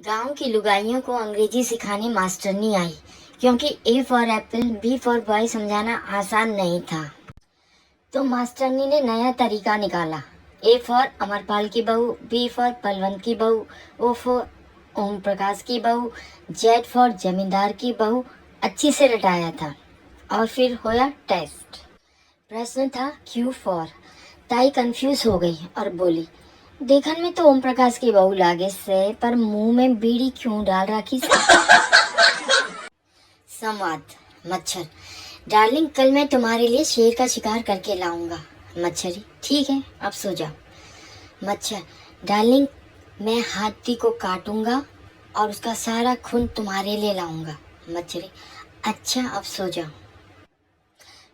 गांव की लुगाइयों को अंग्रेजी सिखाने मास्टरनी आई, क्योंकि A for apple B for boy समझाना आसान नहीं था। तो मास्टरनी ने नया तरीका निकाला। ए फॉर अमरपाल की बहू, बी फॉर बलवंत की बहू, ओ फॉर ओम प्रकाश की बहू, जेड फॉर जमींदार की बहू अच्छी से रटाया था। और फिर होया टेस्ट। प्रश्न था क्यू फॉर। ताई कंफ्यूज हो गई और बोली, देखन में तो ओम प्रकाश की बहू लागे से, पर मुंह में बीड़ी क्यों डाल रखी से? संवाद। मच्छर, डार्लिंग कल मैं तुम्हारे लिए शेर का शिकार करके लाऊंगा। मच्छरी, ठीक है अब सो जाओ। मच्छर, डार्लिंग मैं हाथी को काटूंगा और उसका सारा खून तुम्हारे लिए लाऊंगा। मच्छरी, अच्छा अब सो जाओ।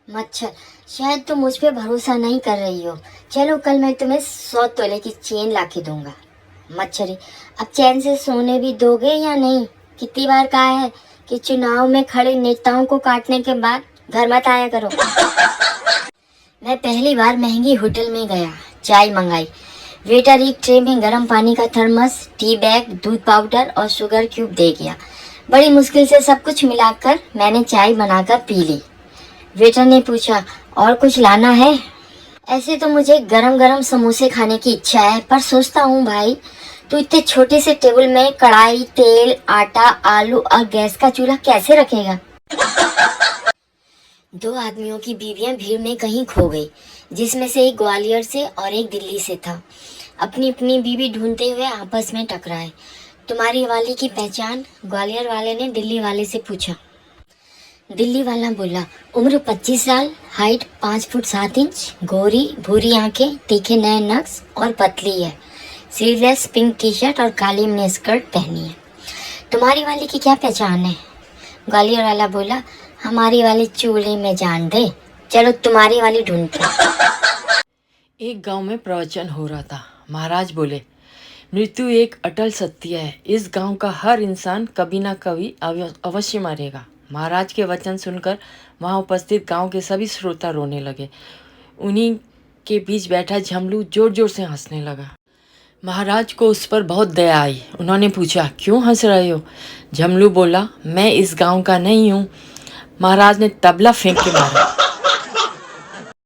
मच्छर, शायद तुम मुझ पे भरोसा नहीं कर रही हो। चलो कल मैं तुम्हें 100 तोले की चेन ला के दूंगा। मच्छरी, अब चैन से सोने भी दोगे या नहीं? कितनी बार कहा है कि चुनाव में खड़े नेताओं को काटने के बाद घर मत आया करो। मैं पहली बार महंगी होटल में गया, चाय मंगाई। वेटर एक ट्रे में गर्म पानी का थर्मस, टी बैग, दूध पाउडर और शुगर क्यूब दे गया। बड़ी मुश्किल से सब कुछ मिलाकर मैंने चाय बनाकर पी ली। वेटर ने पूछा, और कुछ लाना है? ऐसे तो मुझे गरम गरम समोसे खाने की इच्छा है, पर सोचता हूँ भाई तू इतने छोटे से टेबल में कढ़ाई, तेल, आटा, आलू और गैस का चूल्हा कैसे रखेगा? 2 आदमियों की बीवियां भीड़ में कहीं खो गई, जिसमें से एक ग्वालियर से और एक दिल्ली से था। अपनी अपनी बीवी ढूंढते हुए आपस में टकराए। तुम्हारी वाली की पहचान? ग्वालियर वाले ने दिल्ली वाले से पूछा। दिल्ली वाला बोला, उम्र 25 साल, हाइट 5 फुट 7 इंच, गोरी भूरी आंखें, तीखे नए नक्श और पतली है। स्लीवलेस पिंक टी शर्ट और काली मिनी स्कर्ट पहनी है। तुम्हारी वाली की क्या पहचान है? ग्वालियर वाला बोला, हमारी वाली चूल्हे में जान दे, चलो तुम्हारी वाली ढूंढते। एक गांव में प्रवचन हो रहा था। महाराज बोले, मृत्यु एक अटल सत्य है। इस गांव का हर इंसान कभी ना कभी अवश्य मरेगा। महाराज के वचन सुनकर वहां उपस्थित गांव के सभी श्रोता रोने लगे। उन्हीं के बीच बैठा झमलू जोर जोर से हंसने लगा। महाराज को उस पर बहुत दया आई। उन्होंने पूछा, क्यों हंस रहे हो? झमलू बोला, मैं इस गांव का नहीं हूँ। महाराज ने तबला फेंक के मारा।